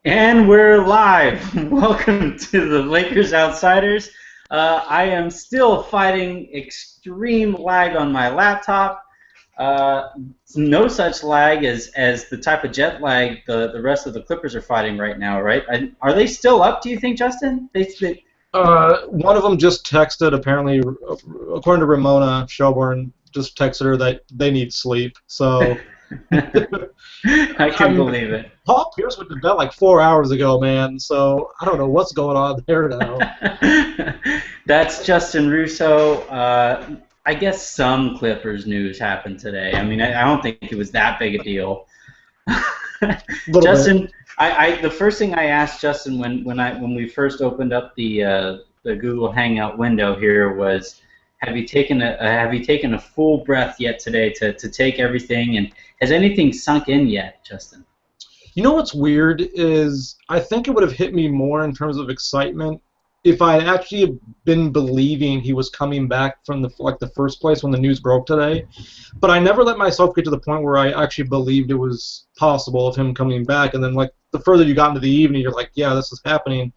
And we're live. Welcome to the Lakers Outsiders. I am still fighting extreme lag on my laptop. No such lag as the type of jet lag the rest of the Clippers are fighting right now, right? Are they still up, do you think, Justin? One of them just texted, apparently, according to Ramona Shelburne, just texted her that they need sleep. So, I can I'm, believe it. Paul Pierce went to bed like 4 hours ago, man. So, I don't know what's going on there now. That's Justin Russo. I guess some Clippers news happened today. I mean, I don't think it was that big a deal. A little bit. Justin, the first thing I asked Justin when we first opened up the Google Hangout window here was, have you taken a full breath yet today to take everything, and has anything sunk in yet, Justin? You know what's weird is I think it would have hit me more in terms of excitement if I had actually been believing he was coming back from the first place when the news broke today. But I never let myself get to the point where I actually believed it was possible of him coming back. And then like the further you got into the evening, you're like, yeah, this is happening.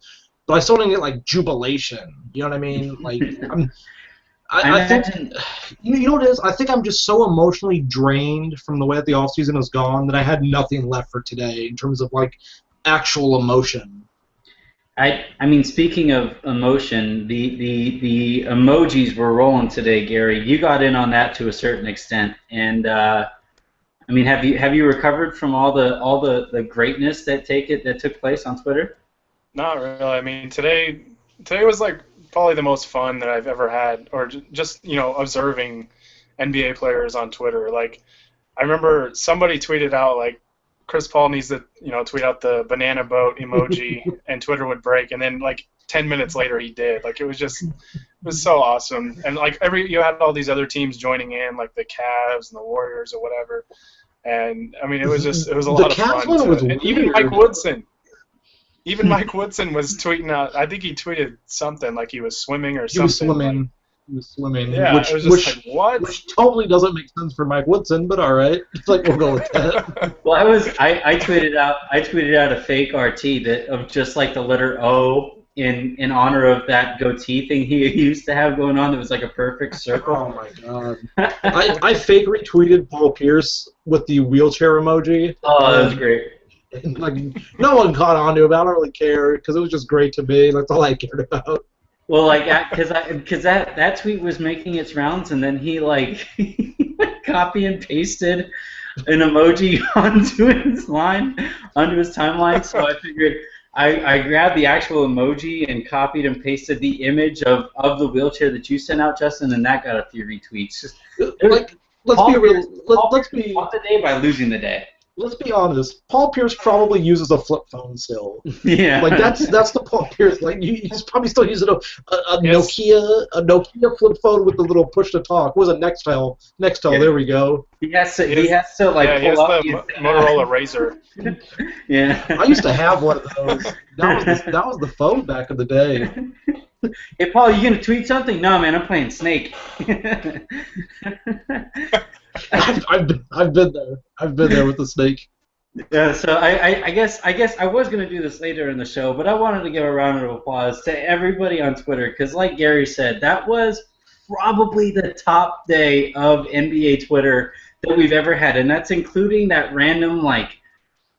But I still didn't get like jubilation. You know what I mean? Like I think Imagine. you know what it is? I think I'm just so emotionally drained from the way that the off season has gone that I had nothing left for today in terms of like actual emotion. I mean, speaking of emotion, the emojis were rolling today, Gary. You got in on that to a certain extent, and I mean, have you recovered from all the greatness that took place on Twitter? Not really. I mean, today was like probably the most fun that I've ever had, or just observing NBA players on Twitter. Like, I remember somebody tweeted out like Chris Paul needs to tweet out the banana boat emoji, and Twitter would break, and then like 10 minutes later he did. Like it was so awesome, and like you had all these other teams joining in, like the Cavs and the Warriors or whatever. And I mean, it was a The lot of Cavs fun. one was And even Mike weird. Woodson. Even Mike Woodson was tweeting out. I think he tweeted something like he was swimming or He was something. Like, swimming. He was swimming, yeah, it was just like what? which totally doesn't make sense for Mike Woodson, but all right. It's like we'll go with that. Well, I tweeted out a fake RT that of just like the letter O in honor of that goatee thing he used to have going on. That was like a perfect Oh circle. my god. I fake retweeted Paul Pierce with the wheelchair emoji. Oh, that was great. And, like no one caught on to it, but I don't really care because it was just great to me. That's all I cared about. Well, like, because that tweet was making its rounds, and then he like copy and pasted an emoji onto his timeline. So I figured I grabbed the actual emoji and copied and pasted the image of the wheelchair that you sent out, Justin, and that got a few retweets. Just, Like let's be Paul real. Pierce, Paul Let's Pierce be won the day by losing the day. let's be honest. Paul Pierce probably uses a flip phone still. Yeah. Like that's the Paul Pierce. Like he's probably still using a Yes. Nokia flip phone with the little push to talk. What was it, Nextel? Nextel. Yeah. There we go. He has to like Yeah, he has pull up. the Motorola Razor. Yeah. I used to have one of those. That was the phone back in the day. Hey Paul, you gonna tweet something? No, man, I'm playing Snake. I've been there. I've been there with the snake. Yeah, so I guess I was gonna do this later in the show, but I wanted to give a round of applause to everybody on Twitter because, like Gary said, that was probably the top day of NBA Twitter that we've ever had, and that's including that random like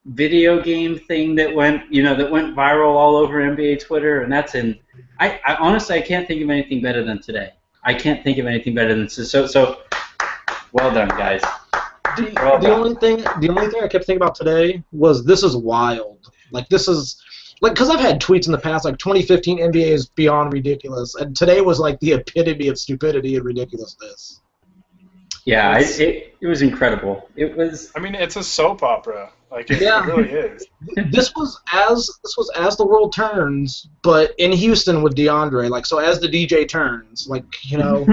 video game thing that went viral all over NBA Twitter, and that's in. I honestly I can't think of anything better than today. I can't think of anything better than so. Well done, guys. Well The done. only thing I kept thinking about today was this is wild. Like this is like because I've had tweets in the past like 2015 NBA is beyond ridiculous, and today was like the epitome of stupidity and ridiculousness. Yeah, It's, it was incredible. It was. I mean, it's a soap opera. Like Yeah. it really is. This was as the world turns, but in Houston with DeAndre. Like so as the DJ turns, like you know.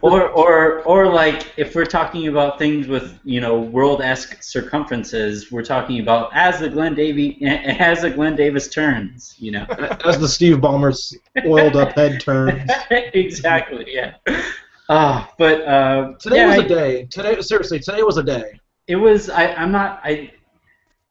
or like if we're talking about things with world-esque circumferences, we're talking about as the Glenn Davis turns. As the Steve Ballmer's oiled up head turns. Exactly. Yeah. But Today yeah, was a day. Today was a day. it was. I'm not.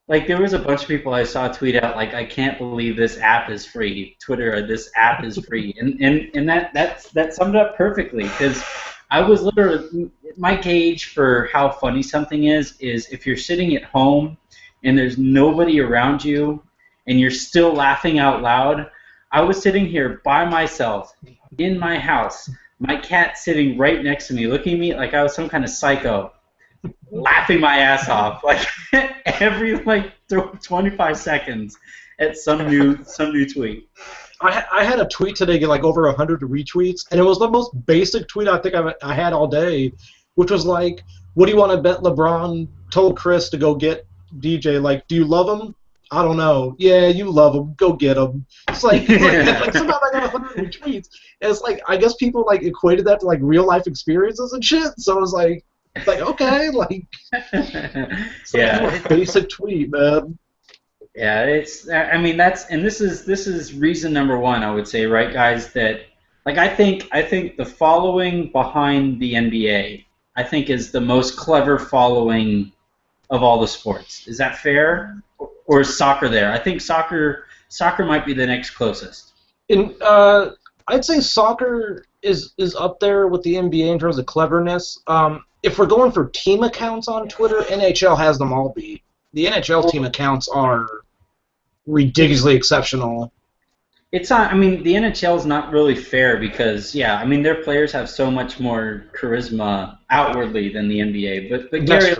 Like there was a bunch of people I saw tweet out like, I can't believe this app is free. Twitter, this app is free, and that summed it up perfectly because I was literally my gauge for how funny something is if you're sitting at home and there's nobody around you and you're still laughing out loud. I was sitting here by myself in my house, my cat sitting right next to me, looking at me like I was some kind of psycho, laughing my ass off like every 25 seconds at some new tweet. I had a tweet today get like over 100 retweets, and it was the most basic tweet I think I had all day, which was like, what do you want to bet LeBron told Chris to go get DJ? Like, do you love him? I don't know. Yeah, you love him. Go get him. It's like somehow I got 100 retweets. And it's like, I guess people like equated that to like real life experiences and shit. So it was like okay, like yeah, basic tweet, man. Yeah, it's. I mean, this is reason number one. I would say, right, guys, that like I think the following behind the NBA, I think is the most clever following of all the sports. Is that fair? Or is soccer there? I think soccer might be the next closest. I'd say soccer is up there with the NBA in terms of cleverness. If we're going for team accounts on Twitter, NHL has them all beat. The NHL team accounts are ridiculously exceptional. It's not. I mean, the NHL is not really fair because, yeah, I mean, their players have so much more charisma outwardly than the NBA. But Gary,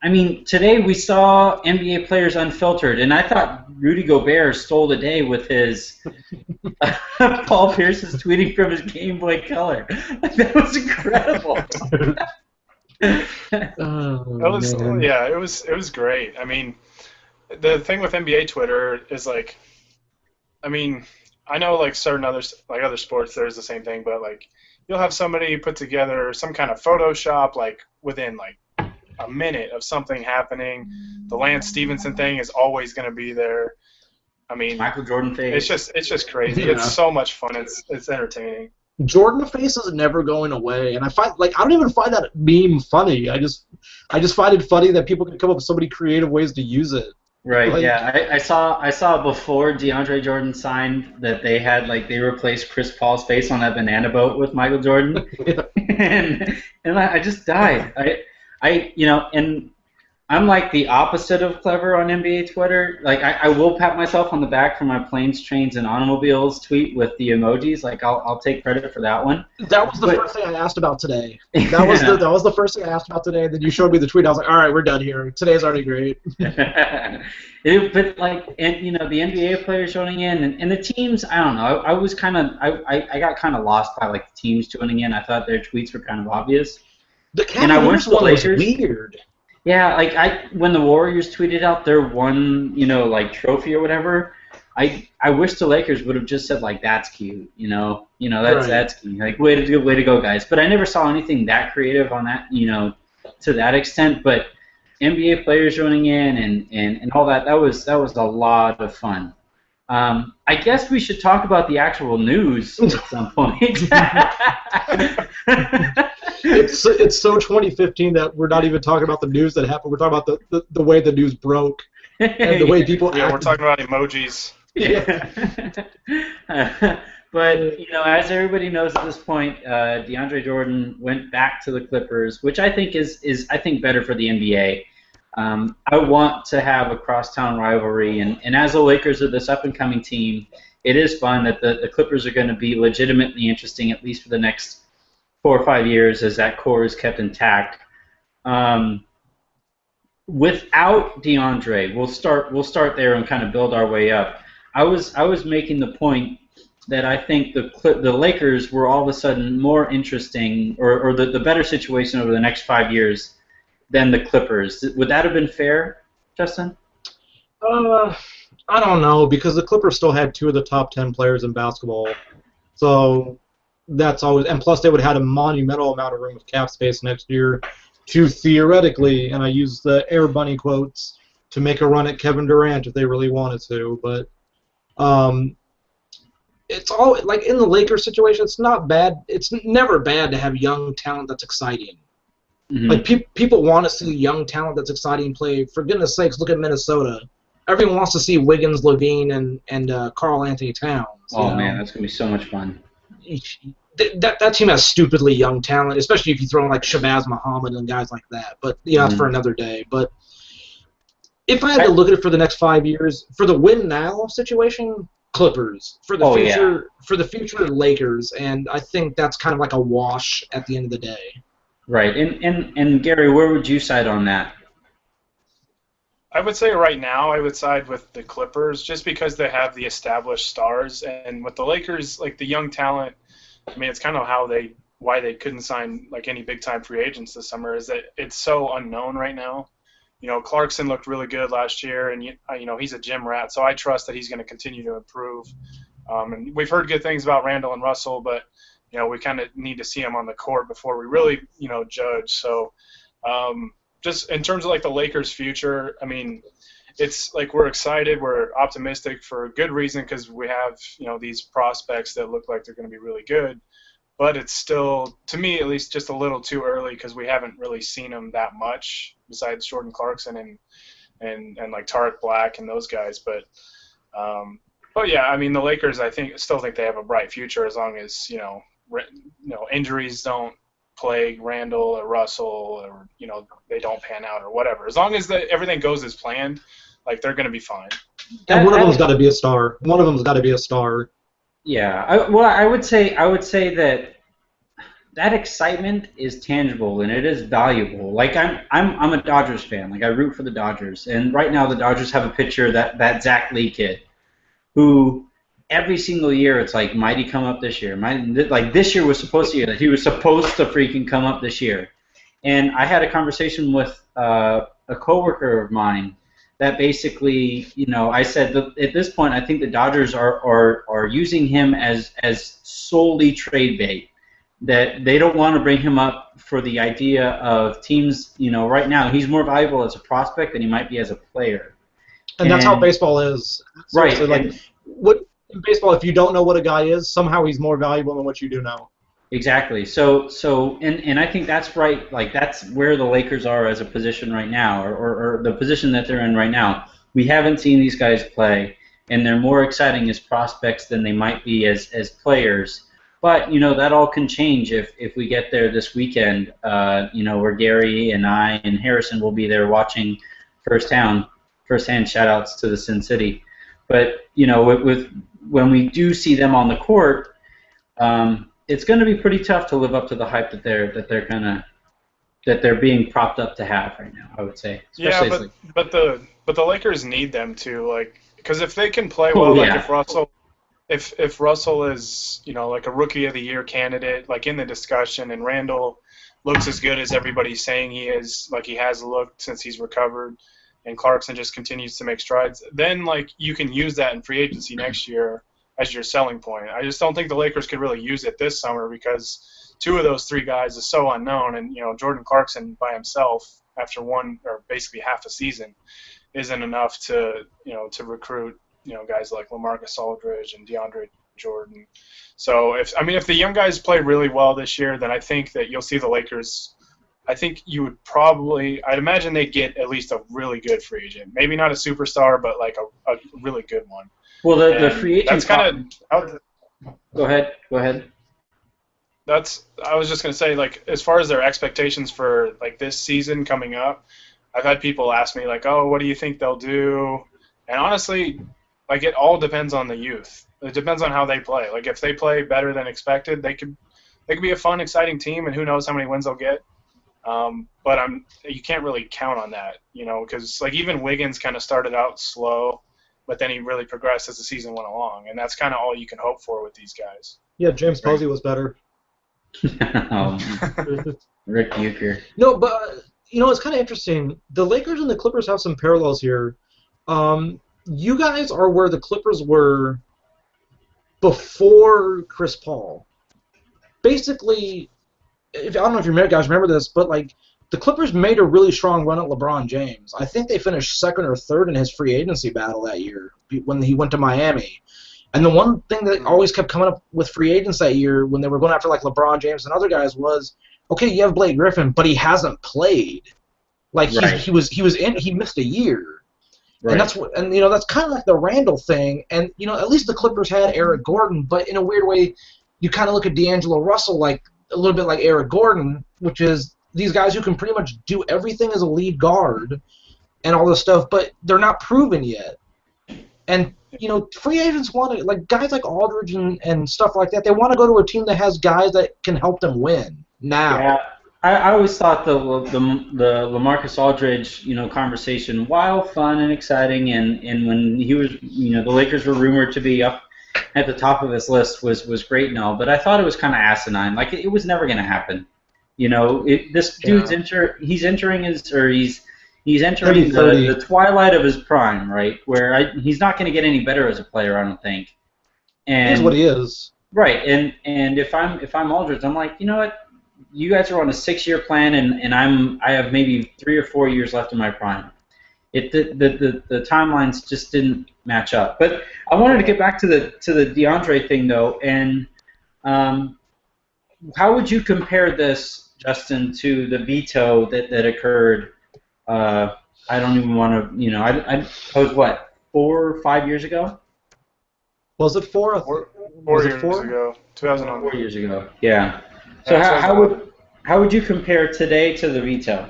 I mean, today we saw NBA players unfiltered, and I thought Rudy Gobert stole the day with his Paul Pierce is tweeting from his Game Boy Color. That was incredible. It was great. I mean, the thing with NBA Twitter is like, I mean, I know like certain other sports there's the same thing, but like you'll have somebody put together some kind of Photoshop like within like a minute of something happening. The Lance Stevenson thing is always going to be there. I mean, Michael Jordan face. It's just crazy. Yeah. It's so much fun. It's entertaining. Jordan face is never going away, and I don't even find that meme funny. I just find it funny that people can come up with so many creative ways to use it. Right. Like, yeah. I saw before DeAndre Jordan signed that they had they replaced Chris Paul's face on that banana boat with Michael Jordan, and I just died. And I'm like the opposite of clever on NBA Twitter. Like I will pat myself on the back for my planes, trains, and automobiles tweet with the emojis. Like I'll take credit for that one. That was the first thing I asked about today. That was the first thing I asked about today. And then you showed me the tweet. I was like, all right, we're done here. Today's already great. But the NBA players joining in and the teams. I don't know. I was I got kind of lost by the teams joining in. I thought their tweets were kind of obvious. The Cavaliers one was weird. Yeah, when the Warriors tweeted out their one, trophy or whatever, I wish the Lakers would have just said that's cute, that's cute. Way to go, guys. But I never saw anything that creative on that, to that extent. But NBA players joining in and all that was a lot of fun. I guess we should talk about the actual news at some point. It's so 2015 that we're not even talking about the news that happened. We're talking about the way the news broke and the way people acted. We're talking about emojis. Yeah. But as everybody knows at this point, DeAndre Jordan went back to the Clippers, which I think is I think better for the NBA. I want to have a crosstown rivalry, and as the Lakers are this up-and-coming team, it is fun that the Clippers are going to be legitimately interesting, at least for the next 4 or 5 years, as that core is kept intact. Without DeAndre, we'll start there and kind of build our way up. I was making the point that I think the Lakers were all of a sudden more interesting, or the better situation over the next 5 years than the Clippers. Would that have been fair, Justin? I don't know, because the Clippers still had 2 of the top 10 players in basketball. So that's always, and plus they would have had a monumental amount of room with cap space next year to theoretically, and I use the Air Bunny quotes, to make a run at Kevin Durant if they really wanted to. But it's all in the Lakers situation. It's not bad. It's never bad to have young talent that's exciting. Mhm. Like people want to see young talent that's exciting play. For goodness sakes, look at Minnesota. Everyone wants to see Wiggins, Levine, and Karl Anthony Towns. Oh man, that's gonna be so much fun. That team has stupidly young talent, especially if you throw in like Shabazz Muhammad and guys like that. But that's for another day. But if I had to look at it for the next 5 years, for the win now situation, Clippers. For the future, Lakers. And I think that's kind of like a wash at the end of the day. Right. And Gary, where would you side on that? I would say right now I would side with the Clippers just because they have the established stars, and with the Lakers, like the young talent, I mean, it's kind of why they couldn't sign like any big time free agents this summer is that it's so unknown right now. You know, Clarkson looked really good last year, and you know he's a gym rat, so I trust that he's going to continue to improve. And we've heard good things about Randall and Russell, but you know we kind of need to see them on the court before we really judge. So. Just in terms of like the Lakers' future, I mean, it's like we're excited, we're optimistic for a good reason because we have these prospects that look like they're going to be really good, but it's still, to me at least, just a little too early because we haven't really seen them that much besides Jordan Clarkson and like Tarek Black and those guys. But yeah, I mean the Lakers, still think they have a bright future as long as injuries don't plague Randall or Russell, or they don't pan out or whatever. As long as everything goes as planned, like they're going to be fine. And one of them's got to be a star. One of them's got to be a star. Yeah. I would say that excitement is tangible and it is valuable. Like I'm a Dodgers fan. Like I root for the Dodgers, and right now the Dodgers have a pitcher, that Zach Lee kid, who every single year it's like, might he come up this year? Like this year was supposed to he was supposed to freaking come up this year. And I had a conversation with a coworker of mine that basically, I said that at this point I think the Dodgers are using him as solely trade bait. That they don't want to bring him up for the idea of teams. Right now he's more valuable as a prospect than he might be as a player. And that's how baseball is. Right. Like in baseball, if you don't know what a guy is, somehow he's more valuable than what you do know. Exactly. So I think that's right. Like that's where the Lakers are as a position right now, or the position that they're in right now. We haven't seen these guys play, and they're more exciting as prospects than they might be as players. But that all can change if we get there this weekend. Where Gary and I and Harrison will be there watching firsthand. Shout outs to the Sin City. But when we do see them on the court, it's going to be pretty tough to live up to the hype that they're being propped up to have right now. I would say. Yeah, but the Lakers need them to, like, because if they can play well, like if Russell is like a Rookie of the Year candidate, like in the discussion, and Randall looks as good as everybody's saying he is, like he has looked since he's recovered, and Clarkson just continues to make strides, then like you can use that in free agency next year as your selling point. I just don't think the Lakers could really use it this summer because two of those three guys is so unknown, and Jordan Clarkson by himself after one or basically half a season isn't enough to recruit guys like LaMarcus Aldridge and DeAndre Jordan. So if the young guys play really well this year, then I think that you'll see the Lakers. I think you would I'd imagine they'd get at least a really good free agent. Maybe not a superstar, but like a really good one. Well, the free agent. That's kind of. Go ahead. I was just going to say, like, as far as their expectations for like this season coming up, I've had people ask me like, oh, what do you think they'll do? And honestly, like, it all depends on the youth. It depends on how they play. Like, if they play better than expected, they could be a fun, exciting team, and who knows how many wins they'll get. But you can't really count on that, because like even Wiggins kind of started out slow, but then he really progressed as the season went along, and that's kind of all you can hope for with these guys. Yeah, James Posey was better. Rick Bucher. No, but it's kind of interesting. The Lakers and the Clippers have some parallels here. You guys are where the Clippers were before Chris Paul. Basically, I don't know if you guys remember this, but like the Clippers made a really strong run at LeBron James. I think they finished second or third in his free agency battle that year when he went to Miami. And the one thing that always kept coming up with free agents that year when they were going after like LeBron James and other guys was, okay, you have Blake Griffin, but he hasn't played. Like Right. he missed a year. Right. And that's kind of like the Randall thing. And at least the Clippers had Eric Gordon, but in a weird way, you kind of look at D'Angelo Russell like a little bit like Eric Gordon, which is these guys who can pretty much do everything as a lead guard and all this stuff, but they're not proven yet. And free agents want to, like guys like Aldridge and stuff like that. They want to go to a team that has guys that can help them win now. Yeah. I always thought the LaMarcus Aldridge, conversation, while fun and exciting, and when he was, the Lakers were rumored to be up at the top of his list was great and all, but I thought it was kind of asinine. Like it was never going to happen. This dude's he's entering the twilight of his prime, right? Where he's not going to get any better as a player, I don't think. And here's what he is. Right, and if I'm Aldridge, I'm like, you know what? You guys are on a 6-year plan, and I have maybe 3 or 4 years left in my prime. The timelines just didn't match up. But I wanted to get back to the DeAndre thing though, and how would you compare this, Justin, to the veto that occurred? I don't even want to, I was what, 4 or 5 years ago? Was it 4? 4 years ago, 2009. 4 years ago, yeah. So how would you compare today to the veto?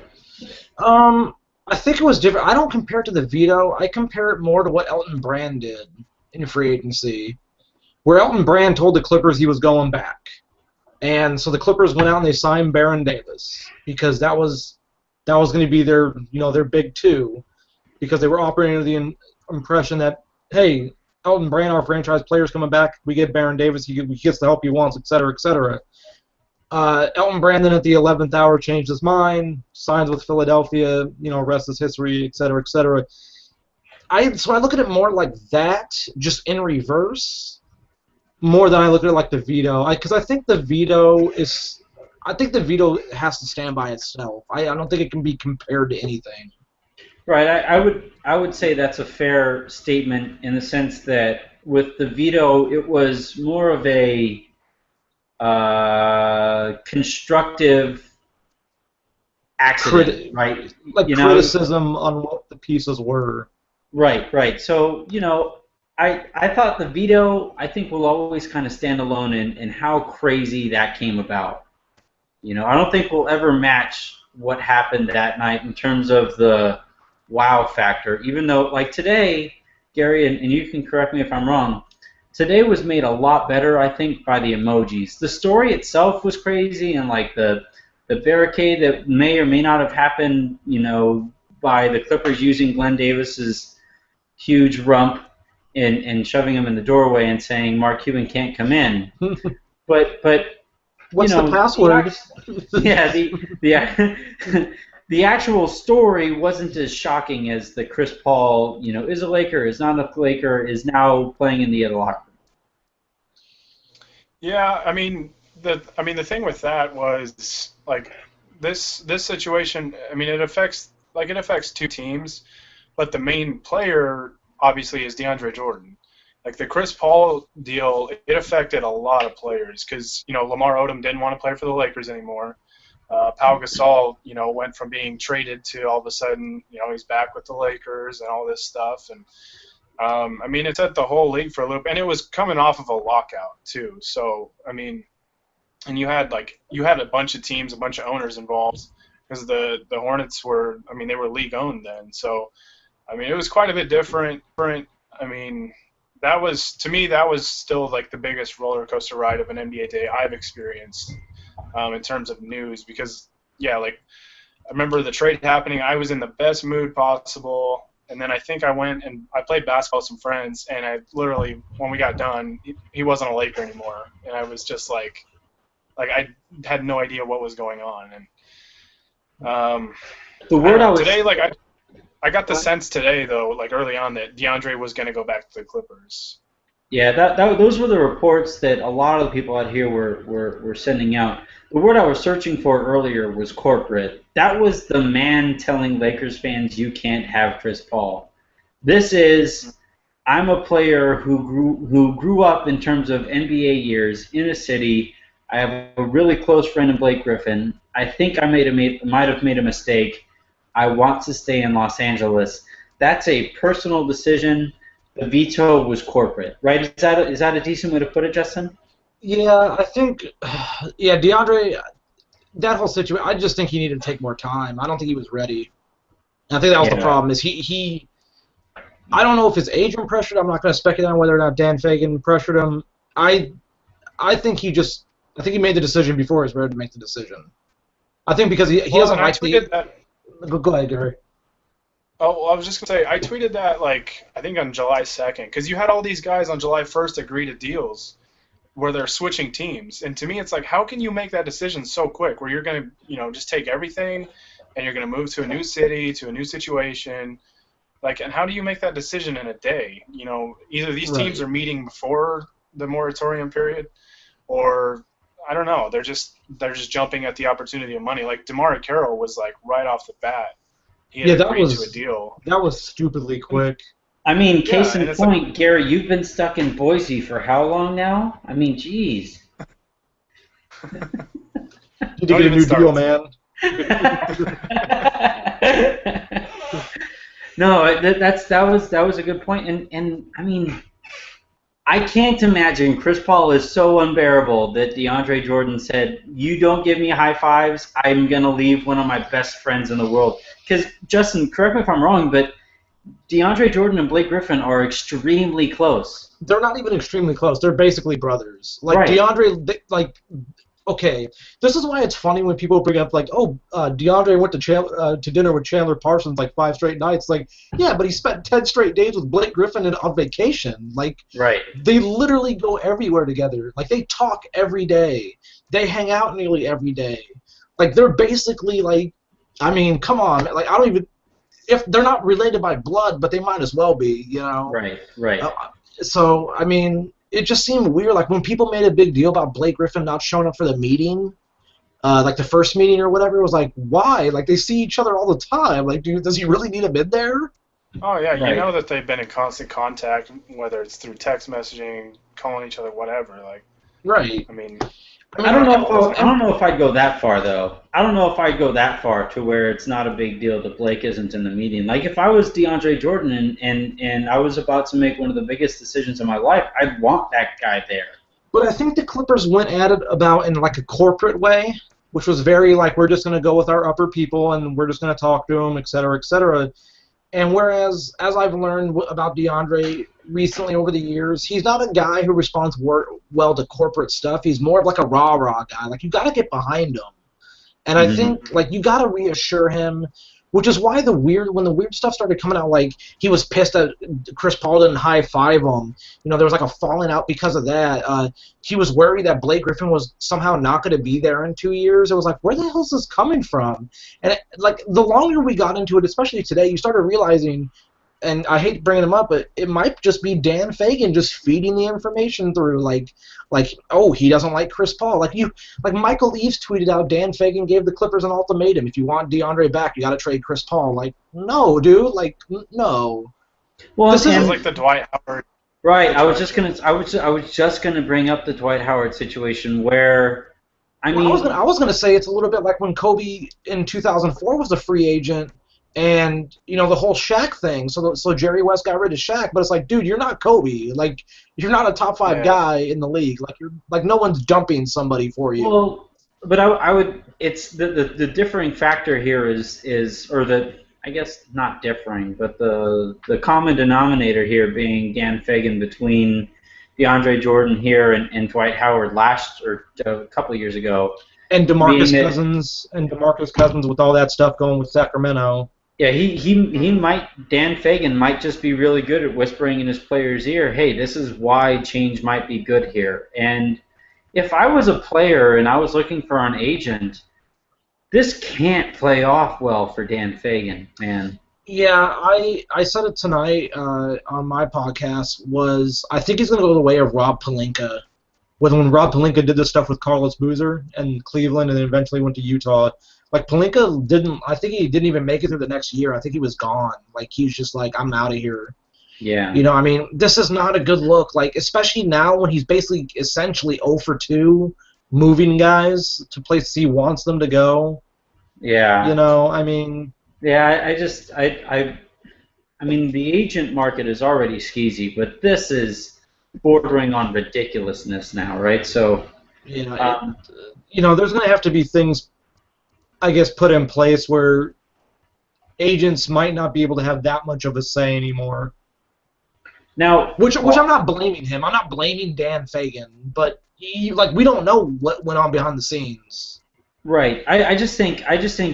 I think it was different. I don't compare it to the veto. I compare it more to what Elton Brand did in free agency, where Elton Brand told the Clippers he was going back. And so the Clippers went out and they signed Baron Davis because that was going to be their big two, because they were operating under the impression that, hey, Elton Brand, our franchise player's coming back. We get Baron Davis. He gets the help he wants, et cetera, et cetera. Elton Brand then at the 11th hour changed his mind, signs with Philadelphia, rest is history, et cetera, et cetera. So I look at it more like that, just in reverse, more than I look at it like the veto. Because I think the veto has to stand by itself. I don't think it can be compared to anything. Right. I would say that's a fair statement in the sense that with the veto, it was more of a constructive accident, right? Like criticism on what the pieces were. Right. So, I thought the veto, I think, will always kind of stand alone in how crazy that came about. I don't think we'll ever match what happened that night in terms of the wow factor, even though, like today, Gary, and you can correct me if I'm wrong, today was made a lot better, I think, by the emojis. The story itself was crazy, and like the barricade that may or may not have happened, by the Clippers using Glenn Davis's huge rump and shoving him in the doorway and saying Mark Cuban can't come in. But what's the password? The actual story wasn't as shocking as the Chris Paul, is a Laker, is not a Laker, is now playing in the other locker room. Yeah, the thing with that was like this situation. It affects two teams, but the main player obviously is DeAndre Jordan. Like the Chris Paul deal, it affected a lot of players because Lamar Odom didn't want to play for the Lakers anymore. Pau Gasol, went from being traded to all of a sudden, he's back with the Lakers and all this stuff. And it set the whole league for a loop, and it was coming off of a lockout too. So and you had a bunch of teams, a bunch of owners involved because the Hornets were, they were league owned then. So it was quite a bit different. That was still like the biggest roller coaster ride of an NBA day I've experienced in terms of news because I remember the trade happening. I was in the best mood possible. And then I think I went and I played basketball with some friends, and I literally, when we got done, he wasn't a Laker anymore, and I was just like I had no idea what was going on. And the word I was today, I got the sense today though, like early on, that DeAndre was going to go back to the Clippers. Yeah, those were the reports that a lot of the people out here were sending out. The word I was searching for earlier was corporate. That was the man telling Lakers fans you can't have Chris Paul. This is, I'm a player who grew up in terms of NBA years in a city. I have a really close friend in Blake Griffin. I think I might have made a mistake. I want to stay in Los Angeles. That's a personal decision. The veto was corporate, right? Is that a decent way to put it, Justin? Yeah, I think, yeah, DeAndre, that whole situation, I just think he needed to take more time. I don't think he was ready. I think that was the problem. Is he I don't know if his agent pressured him. I'm not going to speculate on whether or not Dan Fagan pressured him. I think he made the decision before he was ready to make the decision. I think because he doesn't like the. Go ahead, Gary. Oh, well, I was just going to say, I tweeted that, I think on July 2nd, because you had all these guys on July 1st agree to deals where they're switching teams. And to me, it's like, how can you make that decision so quick where you're going to, just take everything and you're going to move to a new city, to a new situation? And how do you make that decision in a day? Either these teams are meeting before the moratorium period or, I don't know, they're just jumping at the opportunity of money. DeMar Carroll was, right off the bat. He had agreed to a deal. That was stupidly quick. I mean, case in point, Gary, you've been stuck in Boise for how long now? I mean, geez. You get a new deal, man. No, that was a good point, and I mean, I can't imagine Chris Paul is so unbearable that DeAndre Jordan said, "You don't give me high fives, I'm gonna leave one of my best friends in the world." Because Justin, correct me if I'm wrong, but DeAndre Jordan and Blake Griffin are extremely close. They're not even extremely close. They're basically brothers. Right. DeAndre, okay, this is why it's funny when people bring up DeAndre went to dinner with Chandler Parsons 5 straight nights. Yeah, but he spent 10 straight days with Blake Griffin on vacation. Right. They literally go everywhere together. They talk every day. They hang out nearly every day. They're basically I mean, come on. I don't even, if they're not related by blood, but they might as well be, Right. So, I mean, it just seemed weird. When people made a big deal about Blake Griffin not showing up for the meeting, the first meeting or whatever, it was why? They see each other all the time. Does he really need him in there? Oh, yeah, you know that they've been in constant contact, whether it's through text messaging, calling each other, whatever. Right. I mean, I don't know if I'd go that far, though. I don't know if I'd go that far to where it's not a big deal that Blake isn't in the meeting. If I was DeAndre Jordan and I was about to make one of the biggest decisions of my life, I'd want that guy there. But I think the Clippers went at it about in a corporate way, which was very we're just going to go with our upper people and we're just going to talk to them, et cetera, et cetera. And whereas, as I've learned about DeAndre recently over the years, he's not a guy who responds well to corporate stuff. He's more of a rah-rah guy. You got to get behind him. And I think, you got to reassure him, which is why when the weird stuff started coming out, he was pissed that Chris Paul didn't high-five him. There was a falling out because of that. He was worried that Blake Griffin was somehow not going to be there in 2 years. It was where the hell is this coming from? And the longer we got into it, especially today, you started realizing, and I hate bringing him up, but it might just be Dan Fagan just feeding the information through, oh, he doesn't like Chris Paul. Michael Eaves tweeted out, Dan Fagan gave the Clippers an ultimatum. If you want DeAndre back, you got to trade Chris Paul. No, dude. No. Well, this is the Dwight Howard. Right. I was just gonna bring up the Dwight Howard situation where, I mean, I was gonna say it's a little bit like when Kobe in 2004 was a free agent. And, the whole Shaq thing, so Jerry West got rid of Shaq, but it's dude, you're not Kobe. You're not a top 5 guy in the league. You're no one's dumping somebody for you. Well, but I would, it's the differing factor here I guess not differing, but the common denominator here being Dan Fagan between DeAndre Jordan here and Dwight Howard a couple of years ago. And DeMarcus Cousins with all that stuff going with Sacramento. Yeah, Dan Fagan might just be really good at whispering in his player's ear, hey, this is why change might be good here. And if I was a player and I was looking for an agent, this can't play off well for Dan Fagan, man. Yeah, I said it tonight on my podcast, I think he's going to go the way of Rob Pelinka. When Rob Pelinka did this stuff with Carlos Boozer and Cleveland and then eventually went to Utah, Pelinka I think he didn't even make it through the next year. I think he was gone. He's just I'm out of here. Yeah. You know, I mean, this is not a good look. Like, especially now when he's basically essentially 0 for 2, moving guys to places he wants them to go. Yeah. You know, I mean. Yeah, I mean, the agent market is already skeezy, but this is bordering on ridiculousness now, right? So, Yeah, you know, there's going to have to be things, I guess, put in place where agents might not be able to have that much of a say anymore. now, Which I'm not blaming him. I'm not blaming Dan Fagan, but we don't know what went on behind the scenes. right. I just think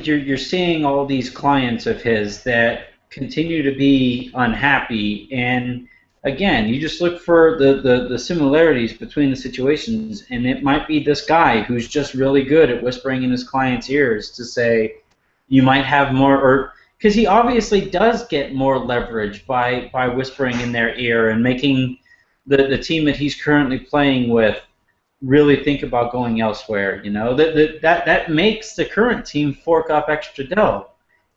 you're seeing all these clients of his that continue to be unhappy, and again, you just look for the similarities between the situations, and it might be this guy who's just really good at whispering in his clients' ears to say, you might have more, or because he obviously does get more leverage by whispering in their ear and making the team that he's currently playing with really think about going elsewhere. You know, that makes the current team fork up extra dough,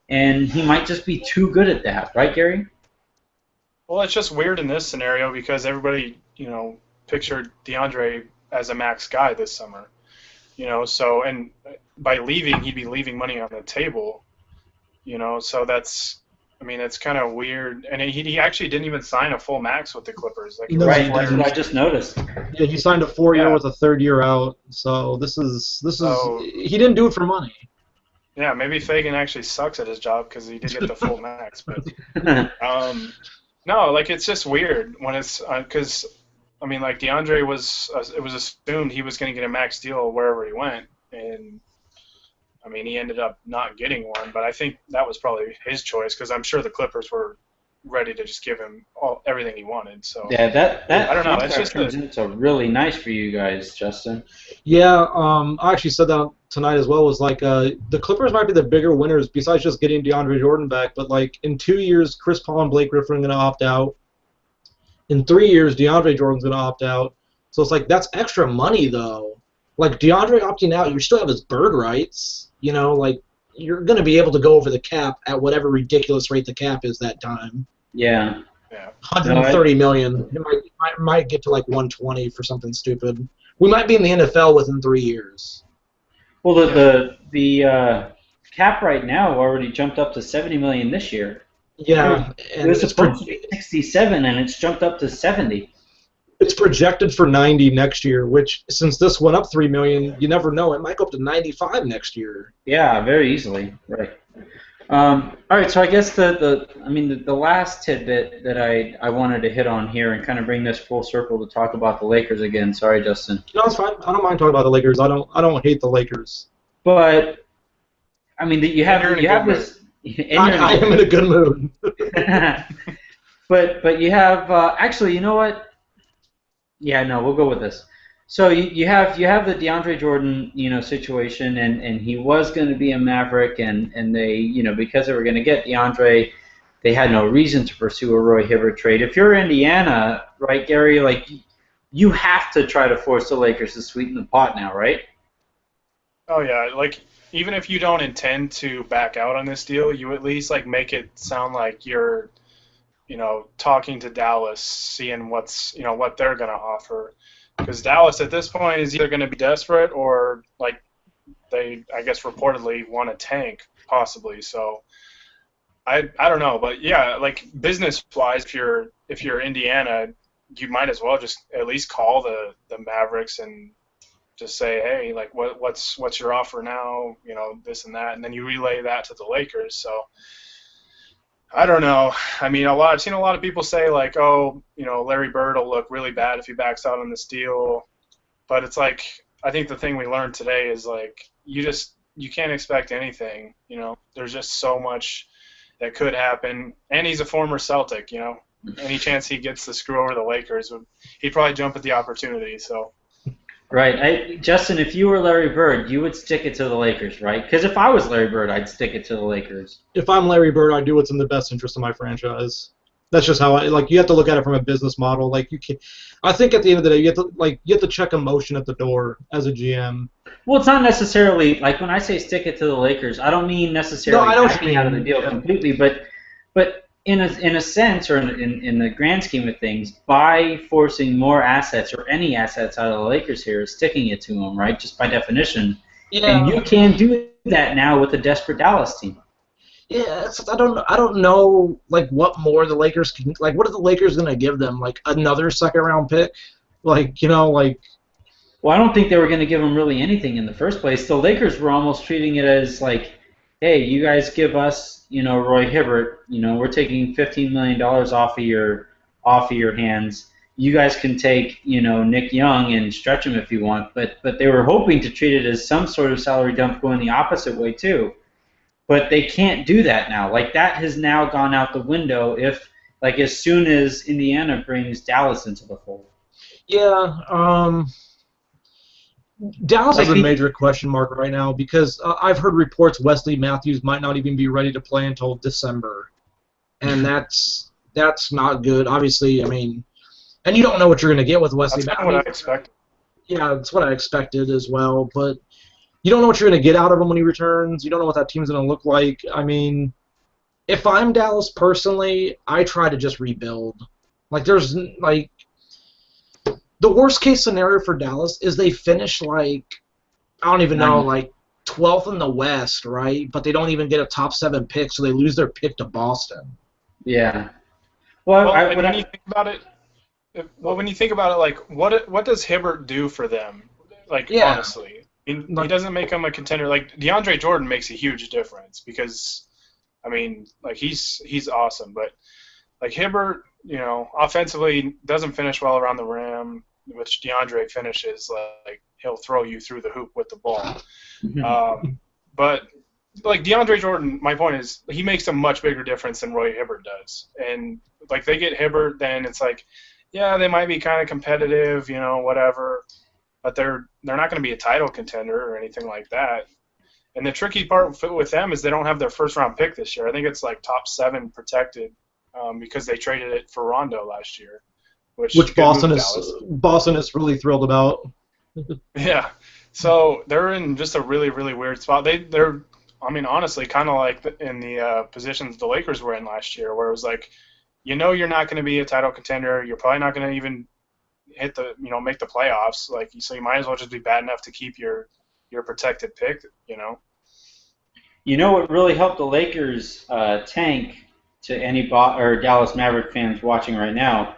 and he might just be too good at that, right, Gary? Well, it's just weird in this scenario because everybody, pictured DeAndre as a max guy this summer. So, and by leaving, he'd be leaving money on the table. So it's kind of weird. And he actually didn't even sign a full max with the Clippers. Like, right, that's what I just noticed. Yeah, he signed a 4-year with a 3rd year out. So this is he didn't do it for money. Yeah, maybe Fagan actually sucks at his job because he did get the full max. But no, like, it's just weird when it's because like DeAndre it was assumed he was going to get a max deal wherever he went, and he ended up not getting one. But I think that was probably his choice because I'm sure the Clippers were ready to just give him everything he wanted. So yeah, that I don't know. It's just turns into really nice for you guys, Justin. Yeah, I actually said that tonight as well. Was like the Clippers might be the bigger winners besides just getting DeAndre Jordan back. But like in 2 years, Chris Paul and Blake Griffin are going to opt out. In 3 years, DeAndre Jordan's going to opt out. So it's like that's extra money though. Like DeAndre opting out, you still have his bird rights. You know, like you're going to be able to go over the cap at whatever ridiculous rate the cap is that time. Yeah. 130 million. It might get to like 120 for something stupid. We might be in the NFL within 3 years. Well, the cap right now already jumped up to 70 million this year. Yeah, it was supposed to be 67, and it's jumped up to 70. It's projected for 90 next year, which since this went up 3 million, you never know. It might go up to 95 next year. Yeah, very easily. Right. All right, so I guess the last tidbit that I wanted to hit on here and kind of bring this full circle to talk about the Lakers again. Sorry, Justin. No, it's fine. I don't mind talking about the Lakers. I don't hate the Lakers. But you have this. I am in a good mood. but you have actually, you know what? Yeah, no, we'll go with this. So you have the DeAndre Jordan, situation, and he was going to be a Maverick, and they, because they were going to get DeAndre, they had no reason to pursue a Roy Hibbert trade. If you're Indiana, right, Gary, like you have to try to force the Lakers to sweeten the pot now, right? Oh yeah, like even if you don't intend to back out on this deal, you at least like make it sound like you're, talking to Dallas, seeing what they're going to offer. Because Dallas at this point is either going to be desperate or like they, I guess, reportedly want to tank possibly. So I don't know, but yeah, like business-wise, if you're Indiana, you might as well just at least call the Mavericks and just say, hey, like what's your offer now? This and that, and then you relay that to the Lakers. So I don't know. I've seen a lot of people say like, oh, Larry Bird will look really bad if he backs out on this deal. But it's like, I think the thing we learned today is like, you can't expect anything. There's just so much that could happen. And he's a former Celtic. Any chance he gets to screw over the Lakers, he'd probably jump at the opportunity. So. Right. Justin, if you were Larry Bird, you would stick it to the Lakers, right? Because if I was Larry Bird, I'd stick it to the Lakers. If I'm Larry Bird, I do what's in the best interest of my franchise. That's just how you have to look at it from a business model. Like I think at the end of the day, you have to check emotion at the door as a GM. Well, it's not necessarily like when I say stick it to the Lakers, I don't mean necessarily backing out of the deal completely, but in a sense, or in the grand scheme of things, by forcing more assets or any assets out of the Lakers here is sticking it to them, right? Just by definition. Yeah. And you can do that now with a desperate Dallas team. Yeah, I don't know like what more the Lakers can like. What are the Lakers gonna give them? Like another second round pick? Like like. Well, I don't think they were going to give them really anything in the first place. The Lakers were almost treating it as like, hey, you guys give us, Roy Hibbert, we're taking $15 million off of your hands. You guys can take, Nick Young and stretch him if you want. But they were hoping to treat it as some sort of salary dump going the opposite way too. But they can't do that now. Like that has now gone out the window if like as soon as Indiana brings Dallas into the fold. Yeah, Dallas is a major question mark right now because I've heard reports Wesley Matthews might not even be ready to play until December, and that's not good. Obviously, I mean, and you don't know what you're going to get with Wesley Matthews. That's what I expected. Yeah, that's what I expected as well, but you don't know what you're going to get out of him when he returns. You don't know what that team's going to look like. I mean, if I'm Dallas personally, I try to just rebuild. Like, there's, like, the worst case scenario for Dallas is they finish, like, I don't even know, like, 12th in the West, right? But they don't even get a top 7 pick, so they lose their pick to Boston. Yeah. Well, when you think about it, when you think about it, like, what does Hibbert do for them? Like, honestly. He doesn't make them a contender. Like, DeAndre Jordan makes a huge difference because, I mean, like, he's awesome. But, like, Hibbert, offensively doesn't finish well around the rim, which DeAndre finishes. Like, he'll throw you through the hoop with the ball. But, like, DeAndre Jordan, my point is, he makes a much bigger difference than Roy Hibbert does. And, like, they get Hibbert, then it's like, yeah, they might be kind of competitive, whatever. But they're not going to be a title contender or anything like that. And the tricky part with them is they don't have their first-round pick this year. I think it's like top 7 protected because they traded it for Rondo last year, which Boston is really thrilled about. Yeah, so they're in just a really, really weird spot. They're I mean, honestly, kind of like in the positions the Lakers were in last year, where it was like, you're not going to be a title contender. You're probably not going to even hit the, make the playoffs. Like, so you might as well just be bad enough to keep your protected pick. What really helped the Lakers tank to any Dallas Maverick fans watching right now?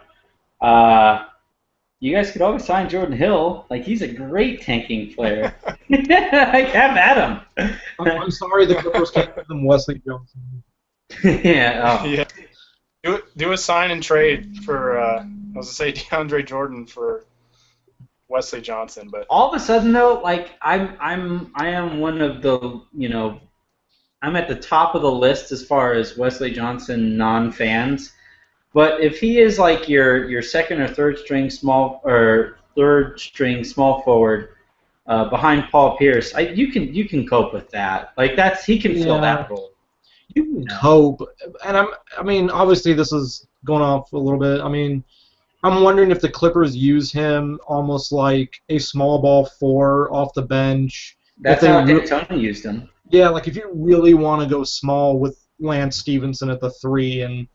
You guys could always sign Jordan Hill. Like, he's a great tanking player. Like, have at him. I'm sorry the Clippers can't give them Wesley Johnson. Yeah. Oh. Yeah. Do a sign and trade for I was gonna say DeAndre Jordan for Wesley Johnson, but all of a sudden though, like I am one of the I'm at the top of the list as far as Wesley Johnson non-fans. But if he is like your second or third string small forward behind Paul Pierce, you can cope with that. Like he can fill that role. You can cope, and I mean, obviously this is going off a little bit. I mean, I'm wondering if the Clippers use him almost like a small ball 4 off the bench. That's how D'Antoni used him. Yeah, like if you really want to go small with Lance Stevenson at the 3 and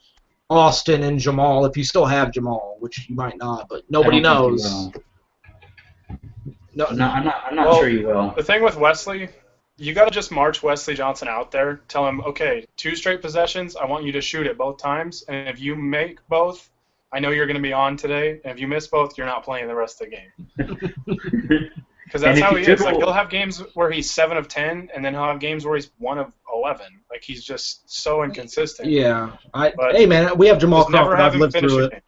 Austin and Jamal, if you still have Jamal, which you might not, but nobody knows. No, I'm not sure you will. The thing with Wesley, you got to just march Wesley Johnson out there, tell him, okay, 2 straight possessions, I want you to shoot it both times, and if you make both, I know you're going to be on today, and if you miss both, you're not playing the rest of the game. Because that's how he is. Like, he'll have games where he's 7 of 10, and then he'll have games where he's 1 of 11. Like, he's just so inconsistent. Yeah. Hey, man, we have Jamal Crawford. I've lived through it.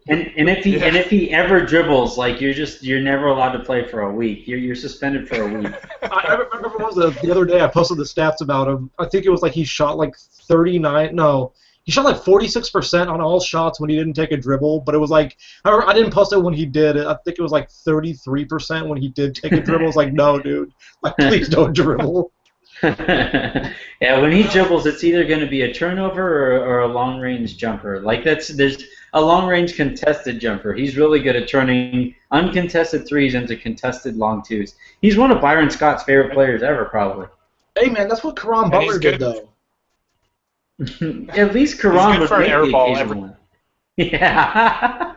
And if he ever dribbles, like you're never allowed to play for a week. You're suspended for a week. I remember the other day I posted the stats about him. I think it was like he shot like 39. No, he shot like 46% on all shots when he didn't take a dribble. But it was like I didn't post it when he did. I think it was like 33% when he did take a dribble. It's like, no, dude, like please don't dribble. Yeah, when he dribbles, it's either going to be a turnover or a long-range jumper. Like there's a long-range contested jumper. He's really good at turning uncontested 3s into contested long 2s. He's one of Byron Scott's favorite players ever, probably. Hey, man, that's what Karan Butler did, though. At least He's Karan good would for an make air the ball occasional one. Yeah.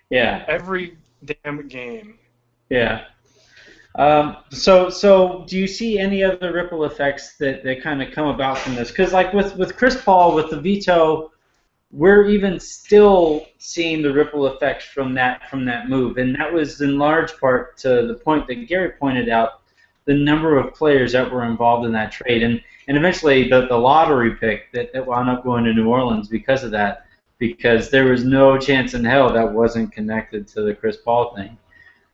Yeah. every damn game. Yeah. So do you see any other ripple effects that kind of come about from this? Because like with Chris Paul, with the veto, we're even still seeing the ripple effects from that move, and that was in large part to the point that Gary pointed out, the number of players that were involved in that trade, and eventually the lottery pick that wound up going to New Orleans because of that, because there was no chance in hell that wasn't connected to the Chris Paul thing.